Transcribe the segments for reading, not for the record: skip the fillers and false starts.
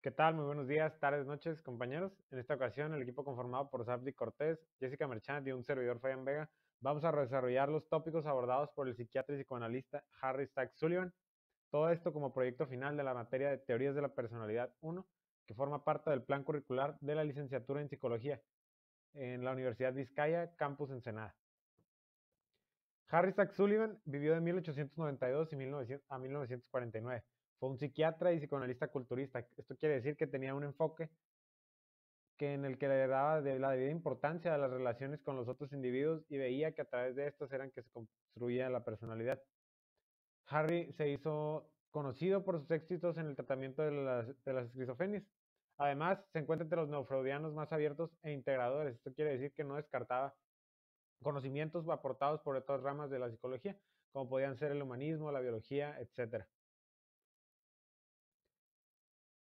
¿Qué tal? Muy buenos días, tardes, noches, compañeros. En esta ocasión, el equipo conformado por Sabdi Cortés, Jessica Merchant y un servidor Fabián Vega, vamos a desarrollar los tópicos abordados por el psiquiatra y psicoanalista Harry Stack Sullivan. Todo esto como proyecto final de la materia de Teorías de la Personalidad 1, que forma parte del plan curricular de la licenciatura en Psicología en la Universidad Vizcaya, Campus Ensenada. Harry Stack Sullivan vivió de 1892 a 1949. Fue un psiquiatra y psicoanalista culturista. Esto quiere decir que tenía un enfoque en el que le daba la debida importancia a las relaciones con los otros individuos y veía que a través de estas eran que se construía la personalidad. Harry se hizo conocido por sus éxitos en el tratamiento de las esquizofrenias. Además, se encuentra entre los neofreudianos más abiertos e integradores. Esto quiere decir que no descartaba conocimientos aportados por otras ramas de la psicología, como podían ser el humanismo, la biología, etc.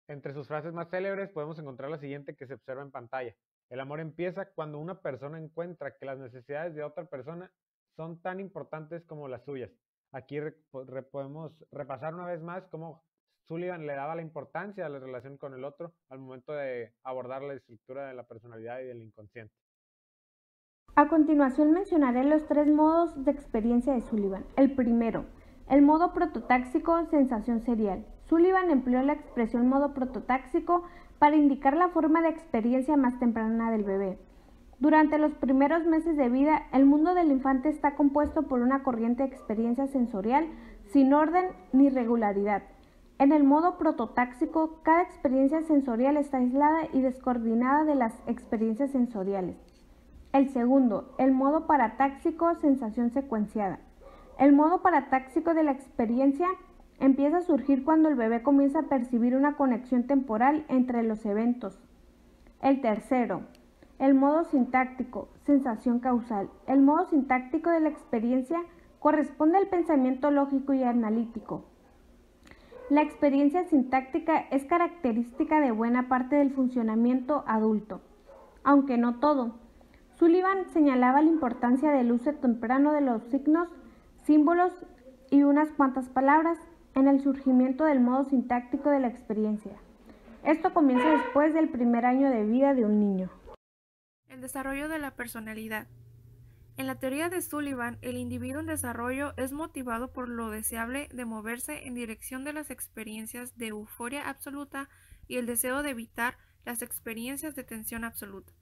Entre sus frases más célebres podemos encontrar la siguiente que se observa en pantalla. El amor empieza cuando una persona encuentra que las necesidades de otra persona son tan importantes como las suyas. Aquí podemos repasar una vez más cómo Sullivan le daba la importancia a la relación con el otro al momento de abordar la estructura de la personalidad y del inconsciente. A continuación mencionaré los tres modos de experiencia de Sullivan. El primero, el modo prototáxico sensación serial. Sullivan empleó la expresión modo prototáxico para indicar la forma de experiencia más temprana del bebé. Durante los primeros meses de vida, el mundo del infante está compuesto por una corriente de experiencia sensorial sin orden ni regularidad. En el modo prototáxico, cada experiencia sensorial está aislada y descoordinada de las experiencias sensoriales. El segundo, el modo paratáxico sensación secuenciada. El modo paratáxico de la experiencia empieza a surgir cuando el bebé comienza a percibir una conexión temporal entre los eventos. El tercero, el modo sintáctico, sensación causal. El modo sintáctico de la experiencia corresponde al pensamiento lógico y analítico. La experiencia sintáctica es característica de buena parte del funcionamiento adulto, aunque no todo. Sullivan señalaba la importancia del uso temprano de los signos, símbolos y unas cuantas palabras en el surgimiento del modo sintáctico de la experiencia. Esto comienza después del primer año de vida de un niño. El desarrollo de la personalidad. En la teoría de Sullivan, el individuo en desarrollo es motivado por lo deseable de moverse en dirección de las experiencias de euforia absoluta y el deseo de evitar las experiencias de tensión absoluta.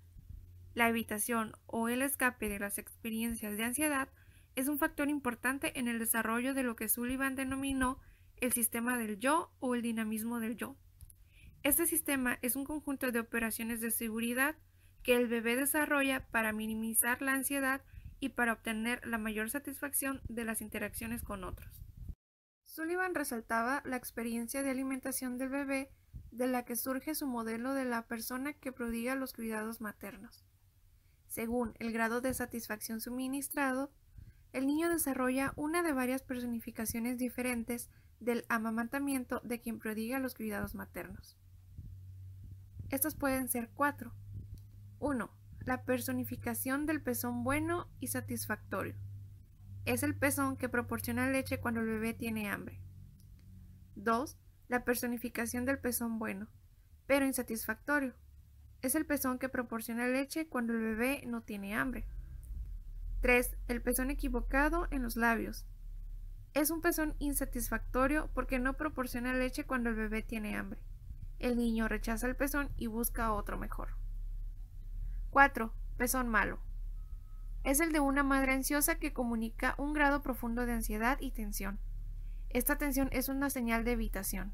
La evitación o el escape de las experiencias de ansiedad es un factor importante en el desarrollo de lo que Sullivan denominó el sistema del yo o el dinamismo del yo. Este sistema es un conjunto de operaciones de seguridad que el bebé desarrolla para minimizar la ansiedad y para obtener la mayor satisfacción de las interacciones con otros. Sullivan resaltaba la experiencia de alimentación del bebé, de la que surge su modelo de la persona que prodiga los cuidados maternos. Según el grado de satisfacción suministrado, el niño desarrolla una de varias personificaciones diferentes del amamantamiento de quien prodiga los cuidados maternos. Estos pueden ser 4. 1. La personificación del pezón bueno y satisfactorio. Es el pezón que proporciona leche cuando el bebé tiene hambre. 2. La personificación del pezón bueno, pero insatisfactorio. Es el pezón que proporciona leche cuando el bebé no tiene hambre. 3. El pezón equivocado en los labios. Es un pezón insatisfactorio porque no proporciona leche cuando el bebé tiene hambre. El niño rechaza el pezón y busca otro mejor. 4. Pezón malo. Es el de una madre ansiosa que comunica un grado profundo de ansiedad y tensión. Esta tensión es una señal de evitación.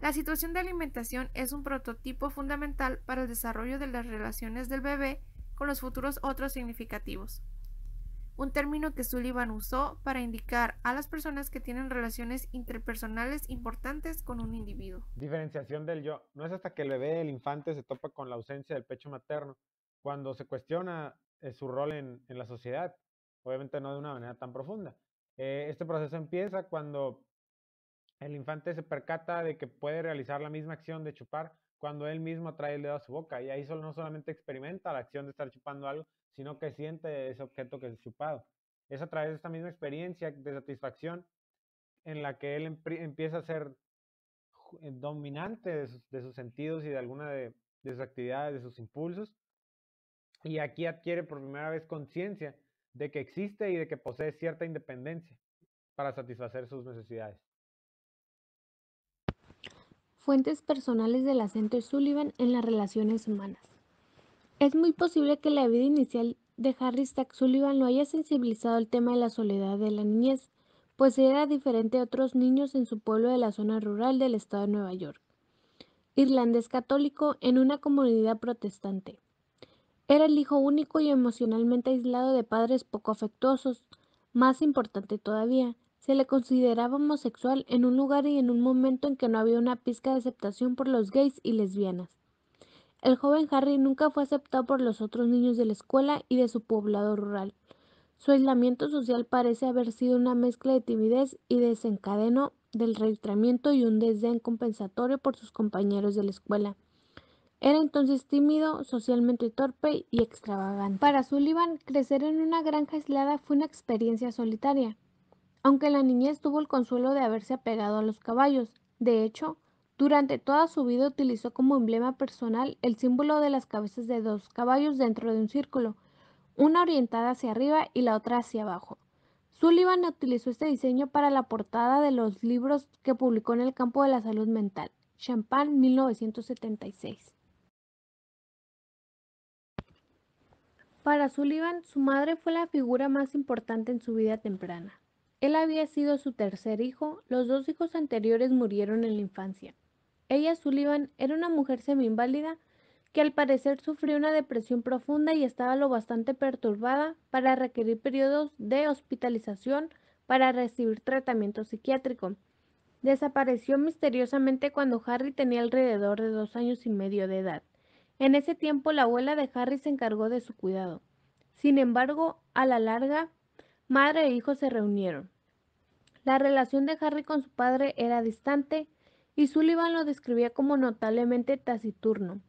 La situación de alimentación es un prototipo fundamental para el desarrollo de las relaciones del bebé con los futuros otros significativos. Un término que Sullivan usó para indicar a las personas que tienen relaciones interpersonales importantes con un individuo. Diferenciación del yo. No es hasta que el bebé, el infante, se topa con la ausencia del pecho materno, cuando se cuestiona su rol en la sociedad, obviamente no de una manera tan profunda. Este proceso empieza cuando el infante se percata de que puede realizar la misma acción de chupar cuando él mismo trae el dedo a su boca, y ahí no solamente experimenta la acción de estar chupando algo, sino que siente ese objeto que es chupado. Es a través de esta misma experiencia de satisfacción en la que él empieza a ser dominante de sus sentidos y de alguna de sus actividades, de sus impulsos. Y aquí adquiere por primera vez conciencia de que existe y de que posee cierta independencia para satisfacer sus necesidades. Fuentes personales del acento Sullivan en las relaciones humanas. Es muy posible que la vida inicial de Harry Stack Sullivan lo haya sensibilizado al tema de la soledad de la niñez, pues era diferente a otros niños en su pueblo de la zona rural del estado de Nueva York. Irlandés católico en una comunidad protestante. Era el hijo único y emocionalmente aislado de padres poco afectuosos. Más importante todavía, se le consideraba homosexual en un lugar y en un momento en que no había una pizca de aceptación por los gays y lesbianas. El joven Harry nunca fue aceptado por los otros niños de la escuela y de su poblado rural. Su aislamiento social parece haber sido una mezcla de timidez y desencadeno del retraimiento y un desdén compensatorio por sus compañeros de la escuela. Era entonces tímido, socialmente torpe y extravagante. Para Sullivan, crecer en una granja aislada fue una experiencia solitaria, aunque en la niñez tuvo el consuelo de haberse apegado a los caballos. De hecho, durante toda su vida utilizó como emblema personal el símbolo de las cabezas de dos caballos dentro de un círculo, una orientada hacia arriba y la otra hacia abajo. Sullivan utilizó este diseño para la portada de los libros que publicó en el campo de la salud mental, Champagne 1976. Para Sullivan, su madre fue la figura más importante en su vida temprana. Él había sido su tercer hijo, los dos hijos anteriores murieron en la infancia. Ella, Sullivan, era una mujer semi-inválida que al parecer sufrió una depresión profunda y estaba lo bastante perturbada para requerir periodos de hospitalización para recibir tratamiento psiquiátrico. Desapareció misteriosamente cuando Harry tenía alrededor de 2 años y medio de edad. En ese tiempo la abuela de Harry se encargó de su cuidado. Sin embargo, a la larga, madre e hijo se reunieron. La relación de Harry con su padre era distante y Sullivan lo describía como notablemente taciturno.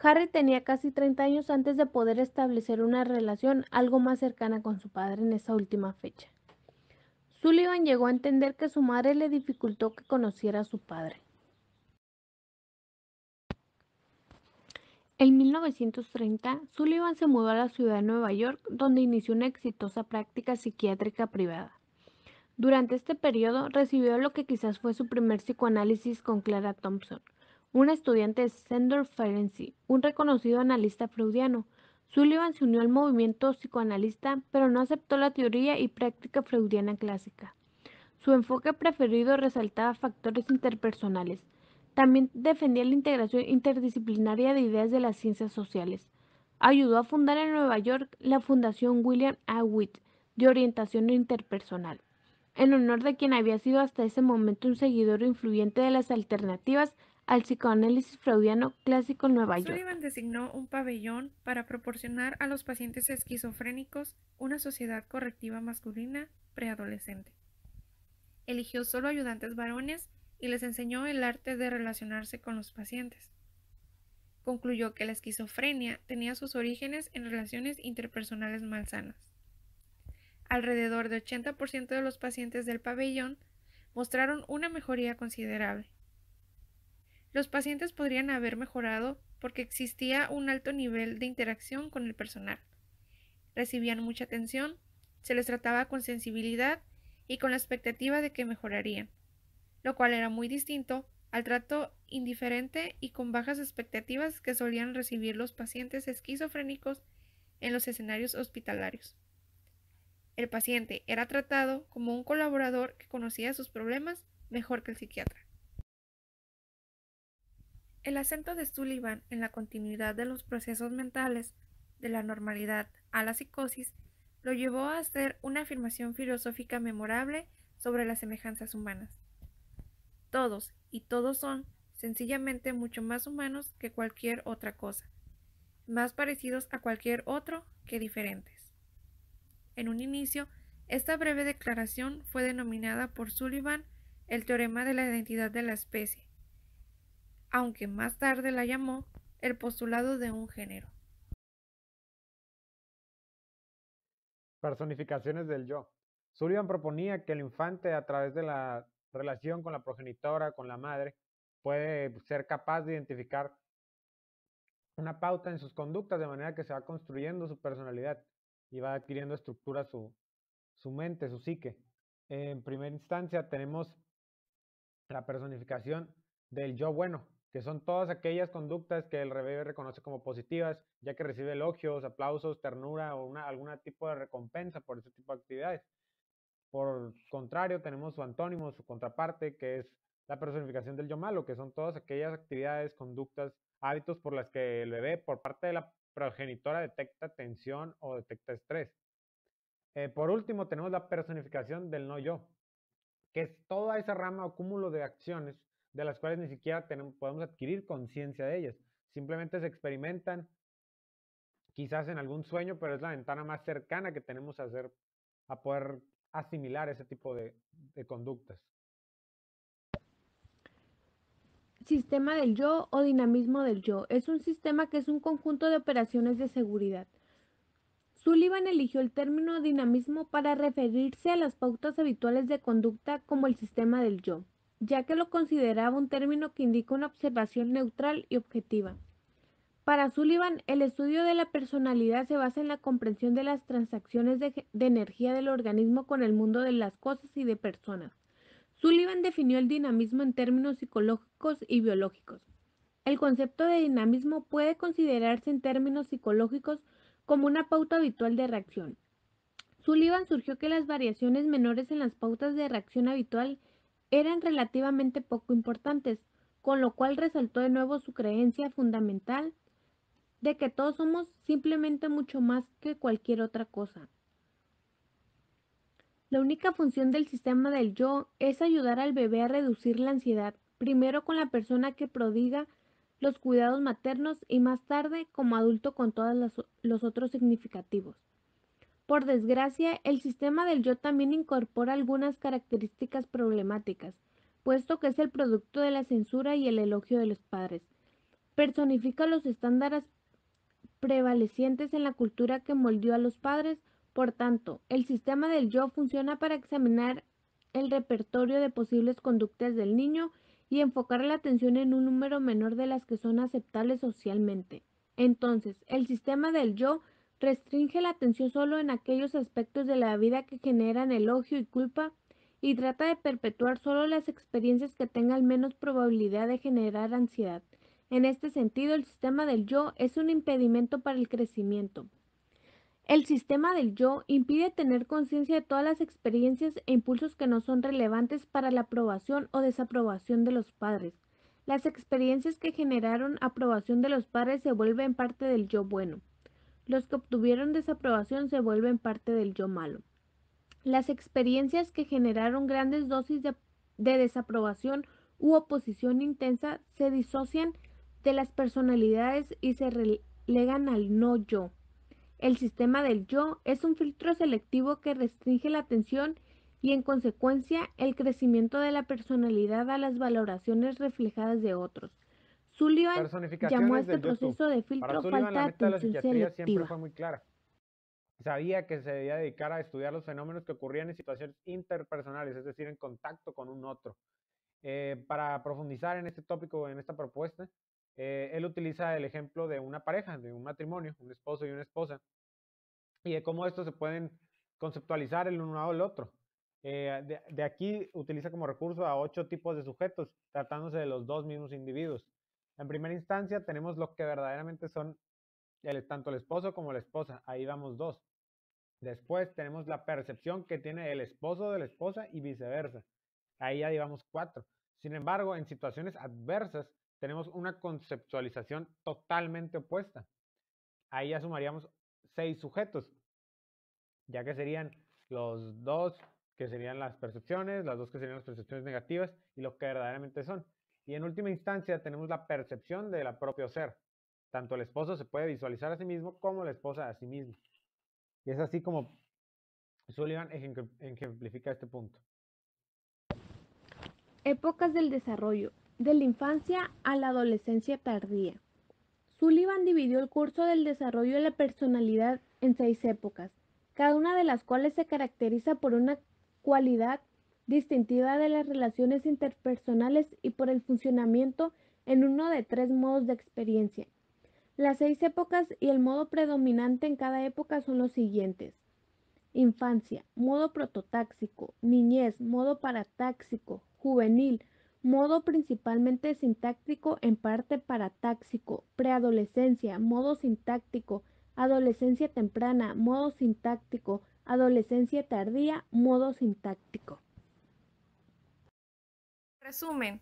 Harry tenía casi 30 años antes de poder establecer una relación algo más cercana con su padre en esa última fecha. Sullivan llegó a entender que su madre le dificultó que conociera a su padre. En 1930, Sullivan se mudó a la ciudad de Nueva York, donde inició una exitosa práctica psiquiátrica privada. Durante este periodo recibió lo que quizás fue su primer psicoanálisis con Clara Thompson, una estudiante de Sandor Ferenczi, un reconocido analista freudiano. Sullivan se unió al movimiento psicoanalista, pero no aceptó la teoría y práctica freudiana clásica. Su enfoque preferido resaltaba factores interpersonales. También defendía la integración interdisciplinaria de ideas de las ciencias sociales. Ayudó a fundar en Nueva York la Fundación William A. Witt de orientación interpersonal, en honor de quien había sido hasta ese momento un seguidor influyente de las alternativas al psicoanálisis freudiano clásico en Nueva York. Sullivan designó un pabellón para proporcionar a los pacientes esquizofrénicos una sociedad correctiva masculina preadolescente. Eligió solo ayudantes varones y les enseñó el arte de relacionarse con los pacientes. Concluyó que la esquizofrenia tenía sus orígenes en relaciones interpersonales malsanas. Alrededor de 80% de los pacientes del pabellón mostraron una mejoría considerable. Los pacientes podrían haber mejorado porque existía un alto nivel de interacción con el personal. Recibían mucha atención, se les trataba con sensibilidad y con la expectativa de que mejorarían, lo cual era muy distinto al trato indiferente y con bajas expectativas que solían recibir los pacientes esquizofrénicos en los escenarios hospitalarios. El paciente era tratado como un colaborador que conocía sus problemas mejor que el psiquiatra. El acento de Sullivan en la continuidad de los procesos mentales, de la normalidad a la psicosis, lo llevó a hacer una afirmación filosófica memorable sobre las semejanzas humanas. Todos y todos son sencillamente mucho más humanos que cualquier otra cosa, más parecidos a cualquier otro que diferentes. En un inicio, esta breve declaración fue denominada por Sullivan el teorema de la identidad de la especie, aunque más tarde la llamó el postulado de un género. Personificaciones del yo. Sullivan proponía que el infante, a través de la relación con la progenitora, con la madre, puede ser capaz de identificar una pauta en sus conductas, de manera que se va construyendo su personalidad y va adquiriendo estructura su mente, su psique. En primera instancia tenemos la personificación del yo bueno, que son todas aquellas conductas que el bebé reconoce como positivas, ya que recibe elogios, aplausos, ternura o algún tipo de recompensa por ese tipo de actividades. Por contrario, tenemos su antónimo, su contraparte, que es la personificación del yo malo, que son todas aquellas actividades, conductas, hábitos por las que el bebé, por parte de la progenitora, detecta tensión o detecta estrés. Por último, tenemos la personificación del no yo, que es toda esa rama o cúmulo de acciones de las cuales ni siquiera podemos adquirir conciencia de ellas. Simplemente se experimentan quizás en algún sueño, pero es la ventana más cercana que tenemos a poder asimilar ese tipo de conductas. Sistema del yo o dinamismo del yo. Es un sistema que es un conjunto de operaciones de seguridad. Sullivan eligió el término dinamismo para referirse a las pautas habituales de conducta como el sistema del yo, ya que lo consideraba un término que indica una observación neutral y objetiva. Para Sullivan, el estudio de la personalidad se basa en la comprensión de las transacciones de energía del organismo con el mundo de las cosas y de personas. Sullivan definió el dinamismo en términos psicológicos y biológicos. El concepto de dinamismo puede considerarse en términos psicológicos como una pauta habitual de reacción. Sullivan surgió que las variaciones menores en las pautas de reacción habitual eran relativamente poco importantes, con lo cual resaltó de nuevo su creencia fundamental de que todos somos simplemente mucho más que cualquier otra cosa. La única función del sistema del yo es ayudar al bebé a reducir la ansiedad, primero con la persona que prodiga los cuidados maternos y más tarde como adulto con todos los otros significativos. Por desgracia, el sistema del yo también incorpora algunas características problemáticas, puesto que es el producto de la censura y el elogio de los padres. Personifica los estándares prevalecientes en la cultura que moldeó a los padres. Por tanto, el sistema del yo funciona para examinar el repertorio de posibles conductas del niño y enfocar la atención en un número menor de las que son aceptables socialmente. Entonces, el sistema del yo restringe la atención solo en aquellos aspectos de la vida que generan elogio y culpa y trata de perpetuar solo las experiencias que tengan menos probabilidad de generar ansiedad. En este sentido, el sistema del yo es un impedimento para el crecimiento. El sistema del yo impide tener conciencia de todas las experiencias e impulsos que no son relevantes para la aprobación o desaprobación de los padres. Las experiencias que generaron aprobación de los padres se vuelven parte del yo bueno. Los que obtuvieron desaprobación se vuelven parte del yo malo. Las experiencias que generaron grandes dosis de desaprobación u oposición intensa se disocian de las personalidades y se relegan al no yo. El sistema del yo es un filtro selectivo que restringe la atención y en consecuencia el crecimiento de la personalidad a las valoraciones reflejadas de otros. Sullivan llamó a Personificaciones este del yo tú. proceso de Para filtro Sullivan, falta la de meta de la atención psiquiatría siempre selectiva. fue muy clara. Sabía que se debía dedicar a estudiar los fenómenos que ocurrían en situaciones interpersonales, es decir, en contacto con un otro. Para profundizar en este tópico, en esta propuesta, él utiliza el ejemplo de una pareja, de un matrimonio, un esposo y una esposa, y de cómo estos se pueden conceptualizar el uno al otro. De aquí utiliza como recurso a 8 tipos de sujetos, tratándose de los dos mismos individuos. En primera instancia tenemos lo que verdaderamente son tanto el esposo como la esposa, ahí vamos 2. Después tenemos la percepción que tiene el esposo de la esposa y viceversa, ahí ya llevamos 4. Sin embargo, en situaciones adversas tenemos una conceptualización totalmente opuesta. Ahí ya sumaríamos 6 sujetos, ya que serían los 2 que serían las percepciones, las 2 que serían las percepciones negativas y lo que verdaderamente son. Y en última instancia tenemos la percepción de la propio ser. Tanto el esposo se puede visualizar a sí mismo como la esposa a sí misma. Y es así como Sullivan ejemplifica este punto. Épocas del desarrollo, de la infancia a la adolescencia tardía. Sullivan dividió el curso del desarrollo de la personalidad en 6 épocas, cada una de las cuales se caracteriza por una cualidad distintiva de las relaciones interpersonales y por el funcionamiento en uno de 3 modos de experiencia. Las 6 épocas y el modo predominante en cada época son los siguientes: infancia, modo prototáxico; niñez, modo paratáxico; juvenil, modo principalmente sintáctico, en parte paratáxico; preadolescencia, modo sintáctico; adolescencia temprana, modo sintáctico; adolescencia tardía, modo sintáctico. Resumen.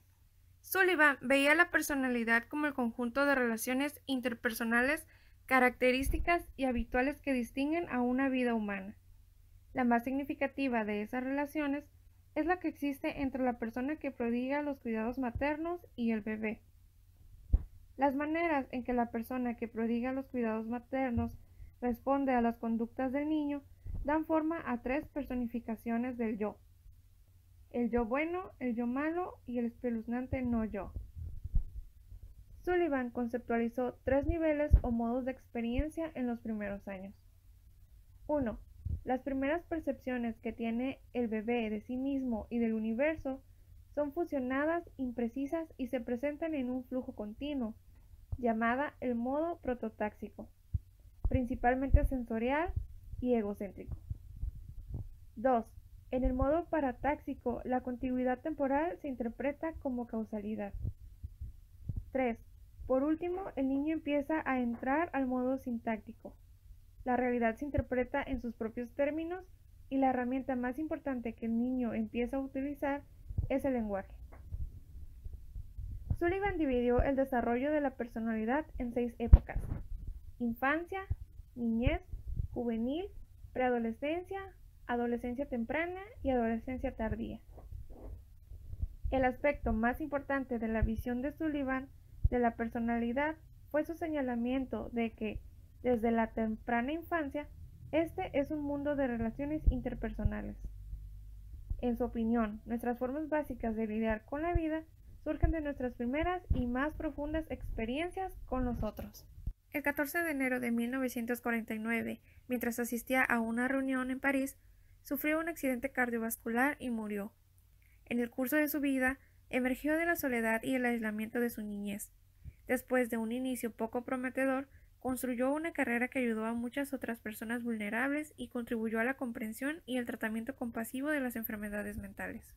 Sullivan veía la personalidad como el conjunto de relaciones interpersonales, características y habituales que distinguen a una vida humana. La más significativa de esas relaciones es la que existe entre la persona que prodiga los cuidados maternos y el bebé. Las maneras en que la persona que prodiga los cuidados maternos responde a las conductas del niño dan forma a 3 personificaciones del yo: el yo bueno, el yo malo y el espeluznante no yo. Sullivan conceptualizó 3 niveles o modos de experiencia en los primeros años. 1. Las primeras percepciones que tiene el bebé de sí mismo y del universo son fusionadas, imprecisas y se presentan en un flujo continuo, llamada el modo prototáxico, principalmente sensorial y egocéntrico. 2. En el modo paratáxico, la contigüidad temporal se interpreta como causalidad. 3. Por último, el niño empieza a entrar al modo sintáctico. La realidad se interpreta en sus propios términos y la herramienta más importante que el niño empieza a utilizar es el lenguaje. Sullivan dividió el desarrollo de la personalidad en 6 épocas: infancia, niñez, juvenil, preadolescencia, adolescencia temprana y adolescencia tardía. El aspecto más importante de la visión de Sullivan de la personalidad fue su señalamiento de que, desde la temprana infancia, este es un mundo de relaciones interpersonales. En su opinión, nuestras formas básicas de lidiar con la vida surgen de nuestras primeras y más profundas experiencias con los otros. El 14 de enero de 1949, mientras asistía a una reunión en París, sufrió un accidente cardiovascular y murió. En el curso de su vida, emergió de la soledad y el aislamiento de su niñez. Después de un inicio poco prometedor, construyó una carrera que ayudó a muchas otras personas vulnerables y contribuyó a la comprensión y el tratamiento compasivo de las enfermedades mentales.